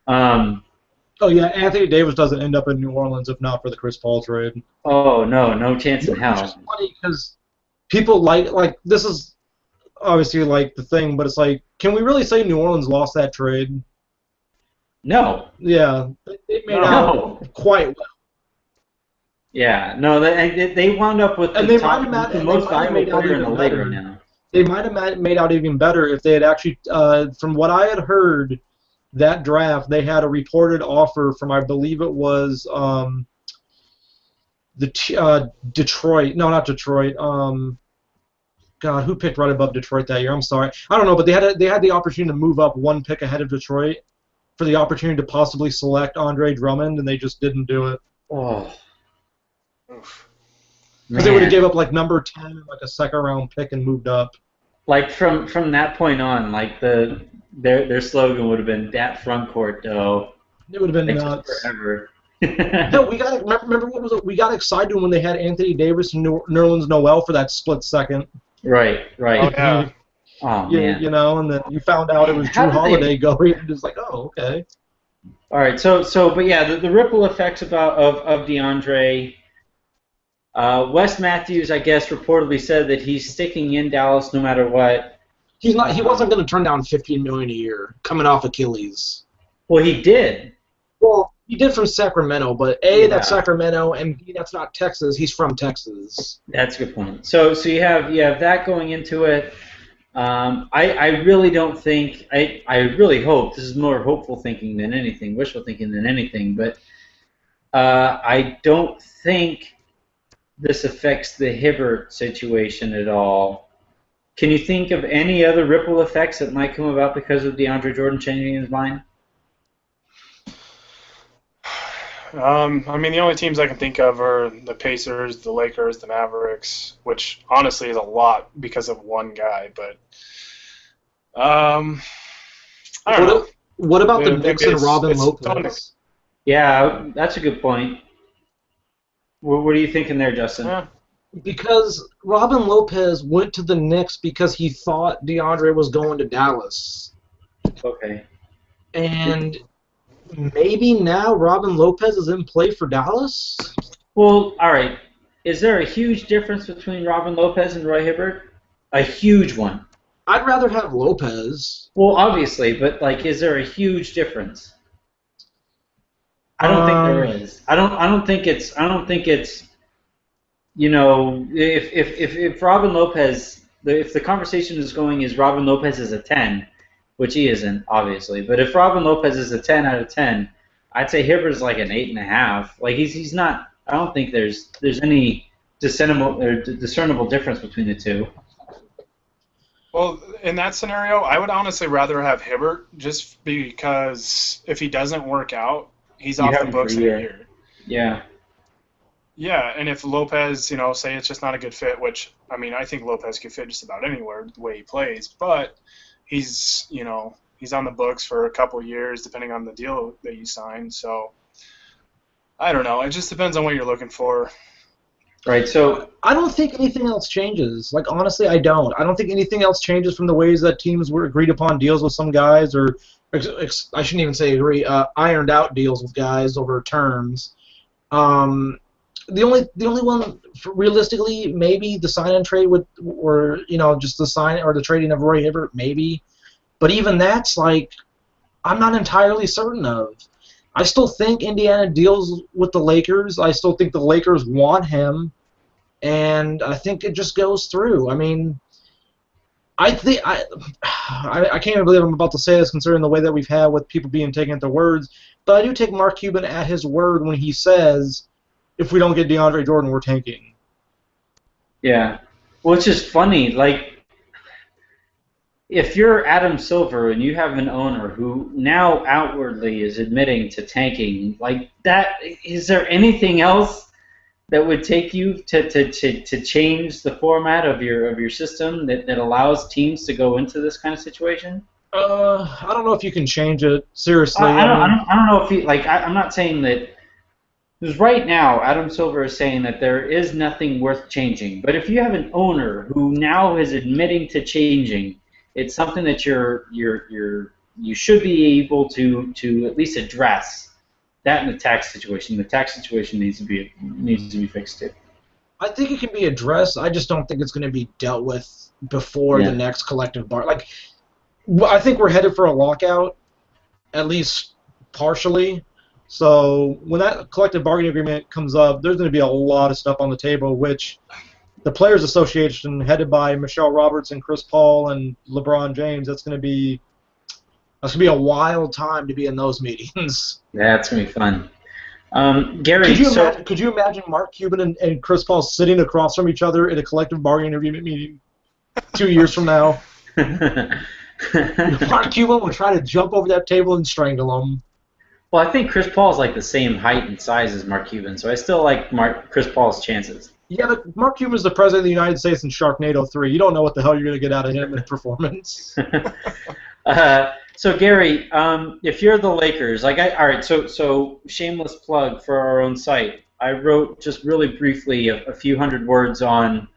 Oh yeah, Anthony Davis doesn't end up in New Orleans if not for the Chris Paul trade. Oh no chance in Which is hell. funny because people like this is obviously like the thing, but it's like, can we really say New Orleans lost that trade? No. Yeah, they made No. out quite well. Yeah, no, they wound up with And the they might have the most valuable made out player in the even league better. right now. They might have made out even better if they had actually, from what I had heard, that draft, they had a reported offer from, I believe it was Detroit. No, not Detroit. God, who picked right above Detroit that year? I'm sorry. I don't know, but they had the opportunity to move up one pick ahead of Detroit for the opportunity to possibly select Andre Drummond, and they just didn't do it. Oh. Because they would have gave up like number 10 and like a second-round pick and moved up. Like from that point on, like their slogan would have been "that front court though." It would have been like nuts. Forever. No, we got remember what was it? We got excited when they had Anthony Davis and Nerlens Noel for that split second. Right. Oh yeah. Oh man. You know, and then you found out it was How Drew did Holiday going, and it's like, oh, okay. All right. But yeah, the ripple effects of DeAndre. Wes Matthews, I guess, reportedly said that he's sticking in Dallas no matter what. He's not. He wasn't going to turn down $15 million a year coming off Achilles. Well, he did. Well, he did from Sacramento, but Yeah. that's Sacramento, and B, that's not Texas. He's from Texas. That's a good point. So you have that going into it. I really don't think I really hope this is more hopeful thinking than anything, wishful thinking than anything, but I don't think this affects the Hibbert situation at all. Can you think of any other ripple effects that might come about because of DeAndre Jordan changing his mind? I mean, the only teams I can think of are the Pacers, the Lakers, the Mavericks, which honestly is a lot because of one guy. But I don't know. What about the Knicks and Robin Lopez? Yeah, that's a good point. What are you thinking there, Justin? Yeah. Because Robin Lopez went to the Knicks because he thought DeAndre was going to Dallas. Okay. And maybe now Robin Lopez is in play for Dallas? Well, all right. Is there a huge difference between Robin Lopez and Roy Hibbert? A huge one. I'd rather have Lopez. Well, obviously, but like, is there a huge difference? I don't think there is. I don't think it's. You know, if Robin Lopez, if the conversation is going is Robin Lopez is a 10, which he isn't, obviously, but if Robin Lopez is a 10 out of 10, I'd say Hibbert's like an 8.5. Like he's not. I don't think there's any discernible difference between the two. Well, in that scenario, I would honestly rather have Hibbert just because if he doesn't work out, he's off the books in a year. Yeah. Yeah, and if Lopez, say it's just not a good fit, which, I mean, I think Lopez could fit just about anywhere the way he plays, but he's on the books for a couple of years depending on the deal that you sign, so I don't know. It just depends on what you're looking for. Right, so I don't think anything else changes. Like, honestly, I don't. I don't think anything else changes from the ways that teams were agreed upon deals with some guys, or I shouldn't even say agree, ironed out deals with guys over terms. The only one, realistically, maybe the sign and trade with, or just the sign or the trading of Roy Hibbert, maybe. But even that's like, I'm not entirely certain of. I still think Indiana deals with the Lakers. I still think the Lakers want him, and I think it just goes through. I mean, I can't even believe I'm about to say this, considering the way that we've had with people being taken at their words. But I do take Mark Cuban at his word when he says, if we don't get DeAndre Jordan, we're tanking. Yeah. Well, it's just funny. Like, if you're Adam Silver and you have an owner who now outwardly is admitting to tanking, like that, is there anything else that would take you to change the format of your system that allows teams to go into this kind of situation? I don't know if you can change it. Seriously, I, I I don't I mean, don't I don't know if he like I'm not saying that because right now Adam Silver is saying that there is nothing worth changing. But if you have an owner who now is admitting to changing, it's something that you should be able to at least address that in the tax situation. The tax situation needs to be fixed too. I think it can be addressed. I just don't think it's going to be dealt with before the Yeah. next collective bar. Like, I think we're headed for a lockout, at least partially. So when that collective bargaining agreement comes up, there's going to be a lot of stuff on the table, which the Players Association, headed by Michelle Roberts and Chris Paul and LeBron James, that's gonna be a wild time to be in those meetings. Yeah, it's gonna be fun. Gary, so Could you imagine Mark Cuban and Chris Paul sitting across from each other in a collective bargaining agreement meeting 2 years from now? Mark Cuban would try to jump over that table and strangle him. well, I think Chris Paul's like the same height and size as Mark Cuban, so I still like Chris Paul's chances. Yeah, but Mark Cuban's the president of the United States in Sharknado 3. You don't know what the hell you're going to get out of him in performance. So Gary, if you're the Lakers, all right, so shameless plug for our own site. I wrote just really briefly a few hundred words on,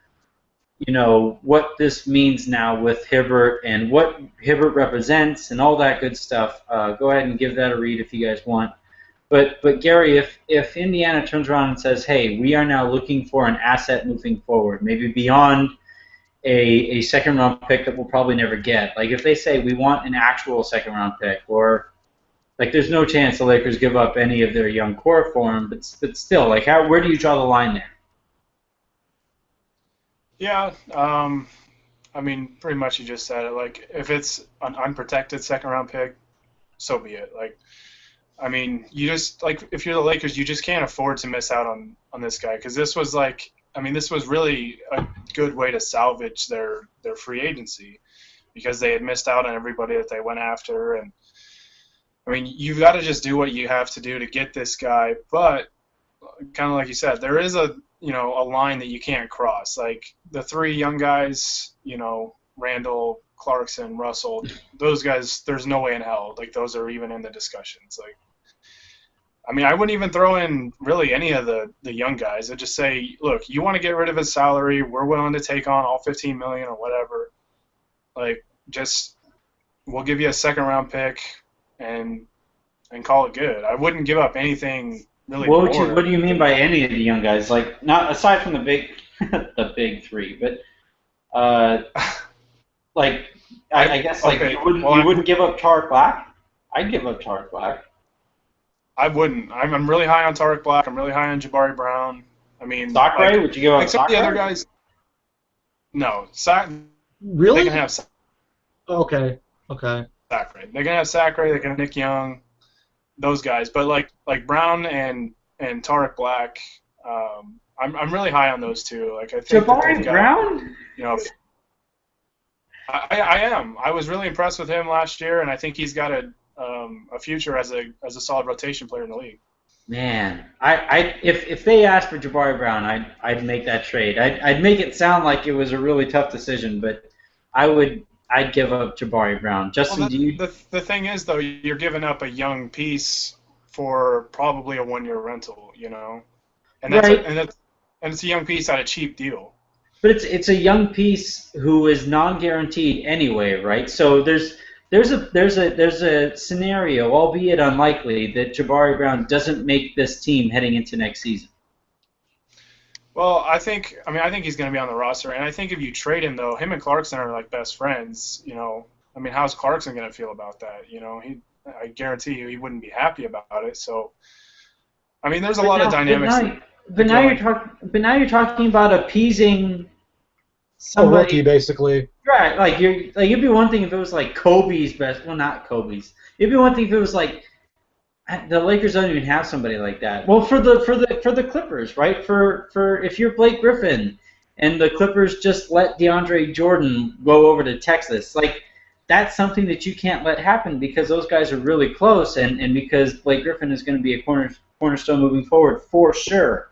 what this means now with Hibbert and what Hibbert represents and all that good stuff. Go ahead and give that a read if you guys want. But Gary, if Indiana turns around and says, hey, we are now looking for an asset moving forward, maybe beyond a second round pick that we'll probably never get. Like if they say we want an actual second round pick, or like there's no chance the Lakers give up any of their young core for him, but still, like where do you draw the line there? Yeah, I mean, pretty much you just said it. Like, if it's an unprotected second round pick, so be it. Like, I mean, you just like if you're the Lakers, you just can't afford to miss out on this guy because this was like, I mean, this was really a good way to salvage their free agency because they had missed out on everybody that they went after, and I mean, you've got to just do what you have to do to get this guy, but kind of like you said, there is a line that you can't cross. Like the three young guys, Randall, Clarkson, Russell, those guys, there's no way in hell. Like those are even in the discussions. Like, I mean, I wouldn't even throw in really any of the young guys. I'd just say, look, you want to get rid of his salary, we're willing to take on all $15 million or whatever. Like, just we'll give you a second round pick and call it good. I wouldn't give up anything really. What do you mean by any of the young guys? Like not aside from the big the big three, but like I guess like okay, you wouldn't give up Tarek Black? I'd give up Tarek Black. I wouldn't. I'm really high on Tarek Black. I'm really high on Jabari Brown. I mean, Sacre? Would you give up like some of the Sacre? other guys? No, Really? They can have Okay. Sacre. They're gonna have Sacre. They can have Nick Young, those guys. But like Brown and Tarek Black, I'm really high on those two. Like I think Jabari Brown? I am. I was really impressed with him last year, and I think he's got a future as a solid rotation player in the league. Man, if they asked for Jabari Brown, I'd make that trade. I'd make it sound like it was a really tough decision, but I'd give up Jabari Brown. Justin, Well, do you? the thing is though, you're giving up a young piece for probably a 1-year rental, and that's Right. and it's a young piece at a cheap deal. But it's a young piece who is non-guaranteed anyway, right? So there's a scenario, albeit unlikely, that Jabari Brown doesn't make this team heading into next season. Well, I think he's going to be on the roster, and I think if you trade him though, him and Clarkson are like best friends. I mean, how's Clarkson going to feel about that? I guarantee you he wouldn't be happy about it. So, I mean, there's a lot of dynamics. But now you're talking about appeasing A somebody. rookie, basically. Right, it'd be one thing if it was like Kobe's best. Well, not Kobe's. It'd be one thing if it was like the Lakers don't even have somebody like that. Well, for the Clippers, right? For if you're Blake Griffin and the Clippers just let DeAndre Jordan go over to Texas. Like, that's something that you can't let happen because those guys are really close, and because Blake Griffin is going to be a cornerstone moving forward for sure.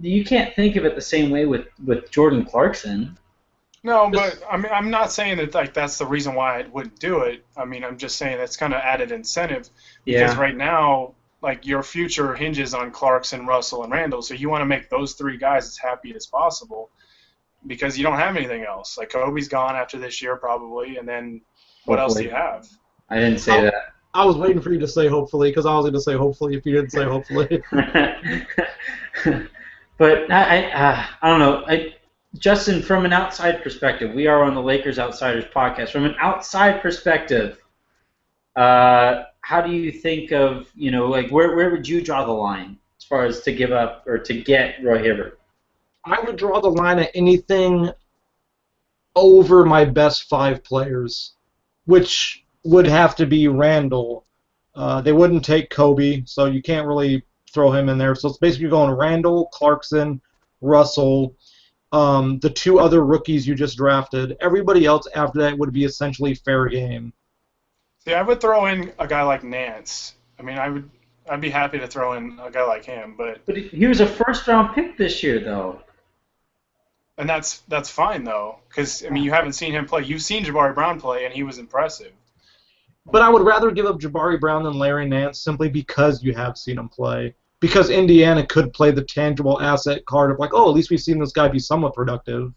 You can't think of it the same way with Jordan Clarkson. No, but I mean, I'm not saying that like that's the reason why I wouldn't do it. I mean, I'm just saying that's kind of added incentive because right now, like your future hinges on Clarkson, Russell, and Randall. So you want to make those three guys as happy as possible because you don't have anything else. Like Kobe's gone after this year probably, and then what else do you have? I didn't say that. I was waiting for you to say hopefully because I was going to say hopefully if you didn't say hopefully. But I don't know. Justin, from an outside perspective, we are on the Lakers Outsiders podcast. From an outside perspective, how do you think of, like where would you draw the line as far as to give up or to get Roy Hibbert? I would draw the line at anything over my best 5 players, which would have to be Randall. They wouldn't take Kobe, so you can't really throw him in there. So it's basically going Randall, Clarkson, Russell, the 2 other rookies you just drafted. Everybody else after that would be essentially fair game. See, I would throw in a guy like Nance. I mean, I'd be happy to throw in a guy like him, but he was a first-round pick this year, though. And that's fine though, because I mean, you haven't seen him play. You've seen Jabari Brown play, and he was impressive. But I would rather give up Jabari Brown than Larry Nance simply because you have seen him play. Because Indiana could play the tangible asset card of like, oh, at least we've seen this guy be somewhat productive,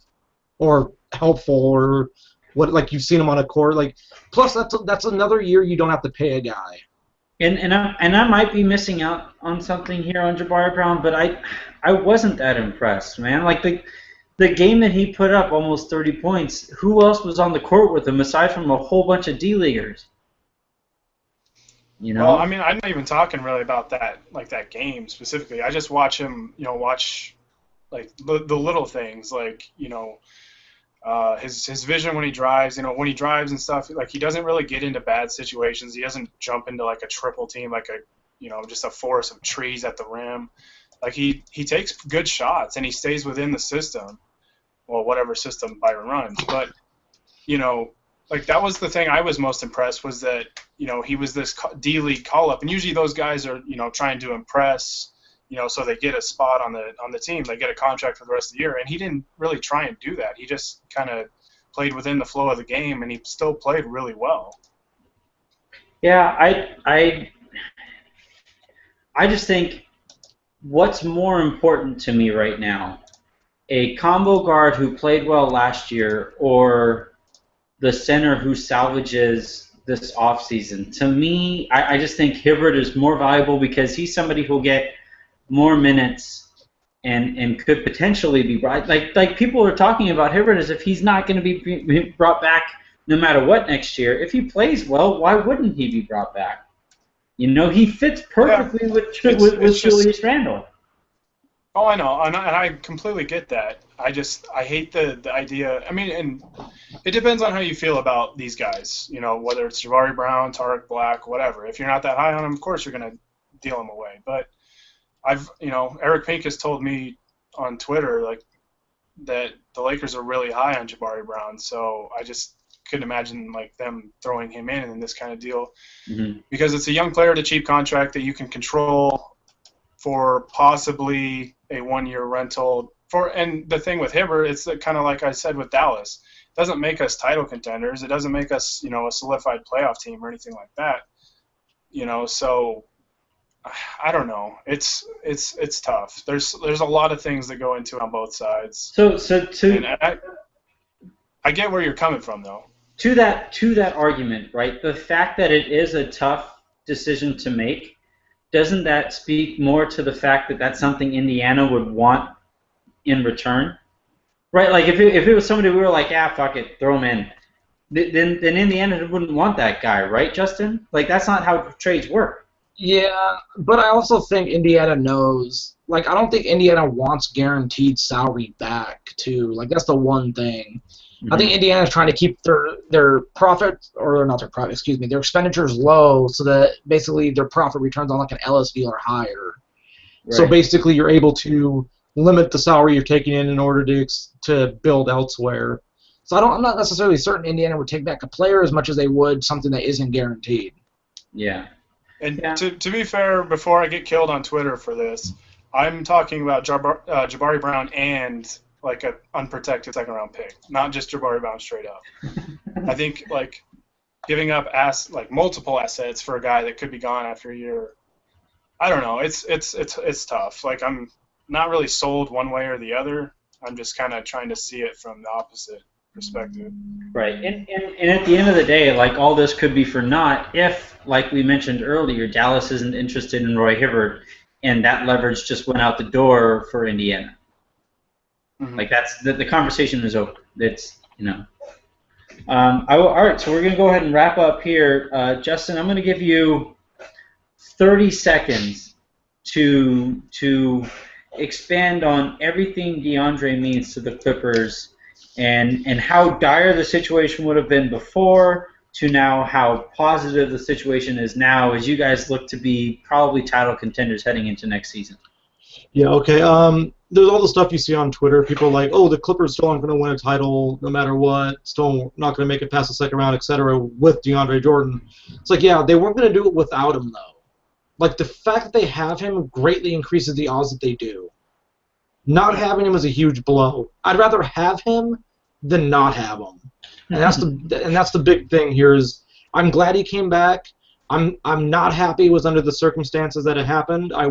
or helpful, or what? Like you've seen him on a court. Like, plus that's another year you don't have to pay a guy. And I might be missing out on something here on Jabari Brown, but I wasn't that impressed, man. Like the game that he put up, almost 30 points. Who else was on the court with him aside from a whole bunch of D-leaguers? Well, I mean, I'm not even talking really about that game specifically. I just watch him, watch like the little things, like his vision when he drives, when he drives and stuff. Like he doesn't really get into bad situations. He doesn't jump into like a triple team, like just a forest of trees at the rim. Like he takes good shots and he stays within the system, well, whatever system Byron runs. But like that was the thing I was most impressed was that he was this D-League call-up, and usually those guys are trying to impress, so they get a spot on the team, they get a contract for the rest of the year, and he didn't really try and do that. He just kind of played within the flow of the game, and he still played really well. Yeah, I just think what's more important to me right now, a combo guard who played well last year or the center who salvages this offseason. To me, I just think Hibbert is more valuable because he's somebody who'll get more minutes and could potentially be brought. Like people are talking about Hibbert as if he's not going to be brought back no matter what next year. If he plays well, why wouldn't he be brought back? He fits perfectly with Julius Randle. Oh, I know, and I completely get that. I hate the idea. I mean, and it depends on how you feel about these guys. Whether it's Jabari Brown, Tariq Black, whatever. If you're not that high on them, of course you're going to deal them away. But Eric Pink has told me on Twitter like that the Lakers are really high on Jabari Brown. So I just couldn't imagine like them throwing him in this kind of deal because it's a young player at a cheap contract that you can control for possibly a 1-year rental. And the thing with Hibbert, it's kind of like I said with Dallas. It doesn't make us title contenders. It doesn't make us, a solidified playoff team or anything like that. So I don't know. It's tough. There's a lot of things that go into it on both sides. I get where you're coming from, though. To that argument, right? The fact that it is a tough decision to make, doesn't that speak more to the fact that that's something Indiana would want in return? Right? Like if it was somebody we were like, fuck it, throw him in, then Indiana wouldn't want that guy, right, Justin? Like that's not how trades work. Yeah, but I also think Indiana knows. Like I don't think Indiana wants guaranteed salary back too. Like that's the one thing. I think Indiana's trying to keep their profit, or not their profit, excuse me, their expenditures low so that basically their profit returns on like an Ellis deal or higher. Right. So basically you're able to limit the salary you're taking in order to build elsewhere. So I'm not necessarily certain Indiana would take back a player as much as they would something that isn't guaranteed. Yeah. And to be fair, before I get killed on Twitter for this, I'm talking about Jabari Brown and like an unprotected second-round pick, not just Jabari Brown straight up. I think like giving up multiple assets for a guy that could be gone after a year. I don't know. It's tough. Like I'm not really sold one way or the other. I'm just kind of trying to see it from the opposite perspective. Right. And at the end of the day, like all this could be for naught if, like we mentioned earlier, Dallas isn't interested in Roy Hibbert, and that leverage just went out the door for Indiana. Mm-hmm. Like that's the conversation is over. It's all right, so we're going to go ahead and wrap up here. Justin, I'm going to give you 30 seconds to expand on everything DeAndre means to the Clippers and how dire the situation would have been before to now how positive the situation is now as you guys look to be probably title contenders heading into next season. Yeah, okay. There's all the stuff you see on Twitter. People are like, oh, the Clippers still aren't going to win a title no matter what, still not going to make it past the second round, etc. with DeAndre Jordan. It's like, yeah, they weren't going to do it without him, though. Like, the fact that they have him greatly increases the odds that they do. Not having him is a huge blow. I'd rather have him than not have him. And that's the big thing here is I'm glad he came back. I'm not happy it was under the circumstances that it happened. I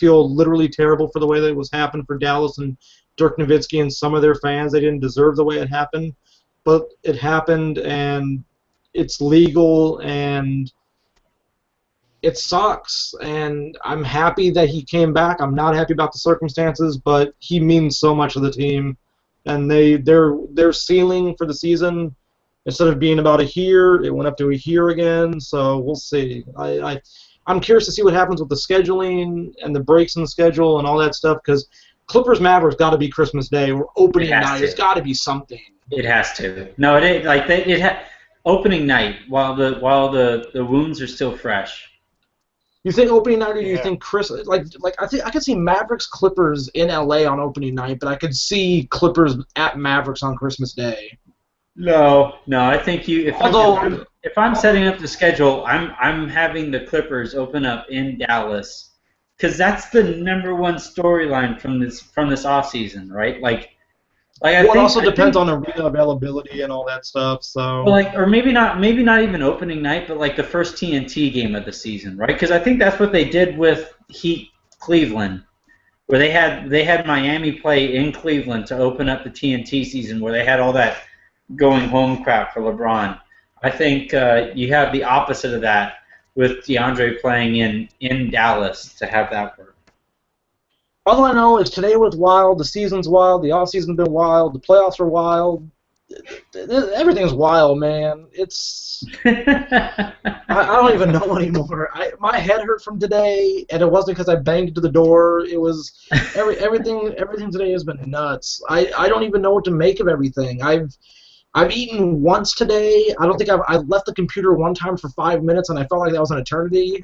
feel literally terrible for the way that it was happened for Dallas and Dirk Nowitzki and some of their fans. They didn't deserve the way it happened. But it happened, and it's legal, and it sucks. And I'm happy that he came back. I'm not happy about the circumstances, but he means so much to the team. And their ceiling for the season, instead of being about a year, it went up to a year again. So we'll see. I'm curious to see what happens with the scheduling and the breaks in the schedule and all that stuff. Because Clippers Mavericks got to be Christmas Day or opening night. It's got to be something. It has to. No, opening night while the wounds are still fresh. You think opening night, or do you think I could see Mavericks Clippers in LA on opening night, but I could see Clippers at Mavericks on Christmas Day. No, I think if I'm setting up the schedule, I'm having the Clippers open up in Dallas because that's the number one storyline from this offseason, right? It also depends on arena availability and all that stuff. So, or maybe not even opening night, but like the first TNT game of the season, right? Because I think that's what they did with Heat Cleveland, where they had Miami play in Cleveland to open up the TNT season, where they had all that going home crap for LeBron. I think you have the opposite of that with DeAndre playing in Dallas to have that work. All I know is today was wild, the season's wild, the offseason's been wild, the playoffs are wild. Everything's wild, man. It's I don't even know anymore. My head hurt from today, and it wasn't because I banged into the door. It was everything today has been nuts. I don't even know what to make of everything. I've eaten once today. I don't think I left the computer one time for 5 minutes, and I felt like that was an eternity.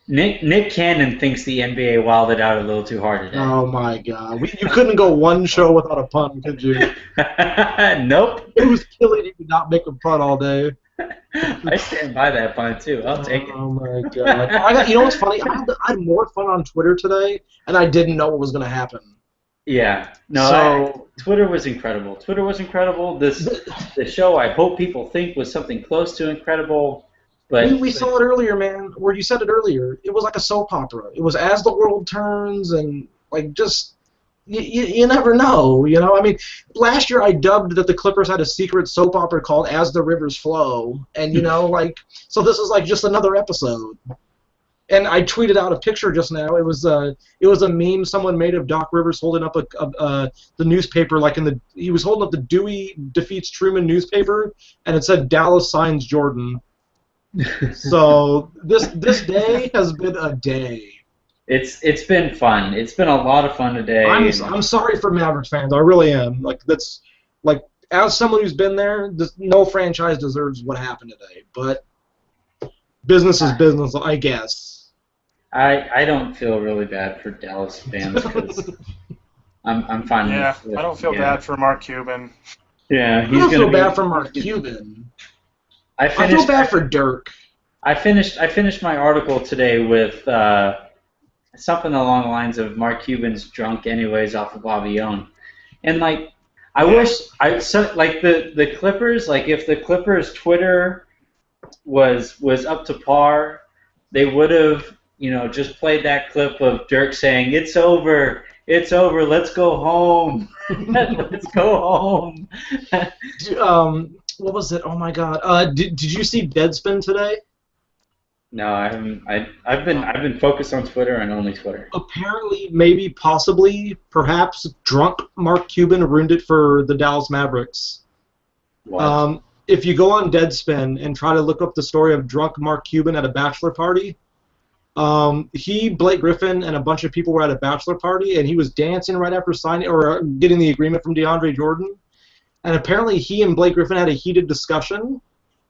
Nick Cannon thinks the NBA wilded out a little too hard today. Oh, my God. You couldn't go one show without a pun, could you? Nope. It was killing you to not make a pun all day. I stand by that pun, too. I'll take it. Oh, my God. You know what's funny? I had more fun on Twitter today, and I didn't know what was going to happen. Yeah. No, Twitter was incredible. The show, I hope people think, was something close to incredible. But we saw it earlier, man. Or you said it earlier. It was like a soap opera. It was as the world turns, and you never know. I mean, last year I dubbed that the Clippers had a secret soap opera called "As the Rivers Flow," and so this is like just another episode. And I tweeted out a picture just now. It was a meme someone made of Doc Rivers holding up the newspaper, he was holding up the Dewey defeats Truman newspaper, and it said Dallas signs Jordan. So this day has been a day. It's been fun. It's been a lot of fun today. I'm sorry for Mavericks fans. I really am. As someone who's been there, no franchise deserves what happened today. But business is business, I guess. I don't feel really bad for Dallas fans because I'm fine Yeah, with I don't feel bad for Mark Cuban. Yeah, I he's don't gonna feel be. bad for Mark Cuban. I I feel finished. bad for Dirk. I finished my article today with something along the lines of Mark Cuban's drunk anyways off of Avion, and like I Yeah. wish like the Clippers, like if the Clippers Twitter was up to par, they would have just played that clip of Dirk saying it's over, let's go home, let's go home. What was it? Oh my God. Did you see Deadspin today? No, I haven't. I've been focused on Twitter and only Twitter. Apparently, maybe, possibly, perhaps, drunk Mark Cuban ruined it for the Dallas Mavericks. What? If you go on Deadspin and try to look up the story of drunk Mark Cuban at a bachelor party, Blake Griffin, and a bunch of people were at a bachelor party, and he was dancing right after signing or getting the agreement from DeAndre Jordan. And apparently, he and Blake Griffin had a heated discussion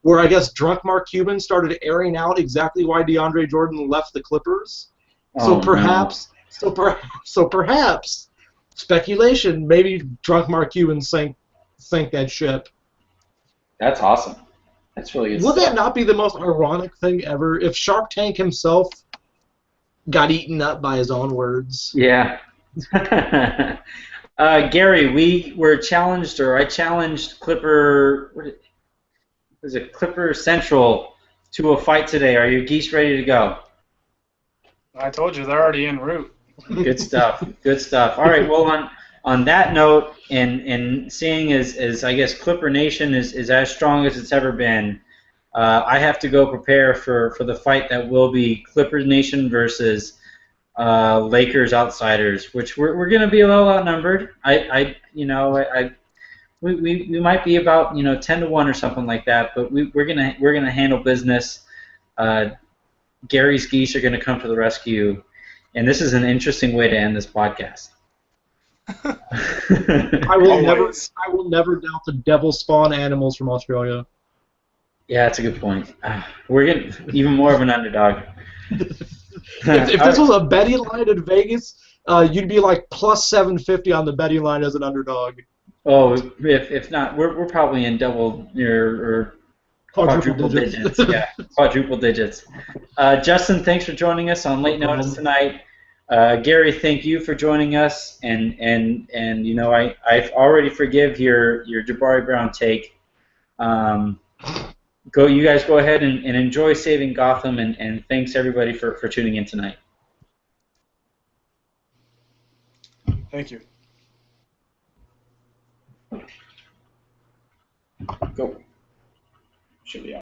where I guess drunk Mark Cuban started airing out exactly why DeAndre Jordan left the Clippers. Oh, So perhaps, speculation, maybe drunk Mark Cuban sank that ship. that's awesome. That's really good Would stuff. that not be the most ironic thing ever if Shark Tank himself got eaten up by his own words? Yeah. Gary, we were challenged, or I challenged Clipper Central to a fight today. Are you geese ready to go? I told you they're already en route. Good stuff. Good stuff. All right. Well, on that note, and seeing as I guess Clipper Nation is as strong as it's ever been, I have to go prepare for the fight that will be Clippers Nation versus Lakers Outsiders, which we're going to be a little outnumbered. We might be about 10-1 or something like that, but we're gonna handle business. Gary's geese are gonna come to the rescue, and this is an interesting way to end this podcast. I will never doubt the devil spawn animals from Australia. Yeah, that's a good point. We're getting even more of an underdog. If this was a betting line in Vegas, you'd be like plus 750 on the betting line as an underdog. Oh, if not, we're probably in double or quadruple digits. Yeah, quadruple digits. Justin, thanks for joining us on Late Notice tonight. Gary, thank you for joining us, and I already forgive your Jabari Brown take. You guys go ahead and enjoy saving Gotham, and thanks everybody for tuning in tonight. Thank you. Go. Should be on.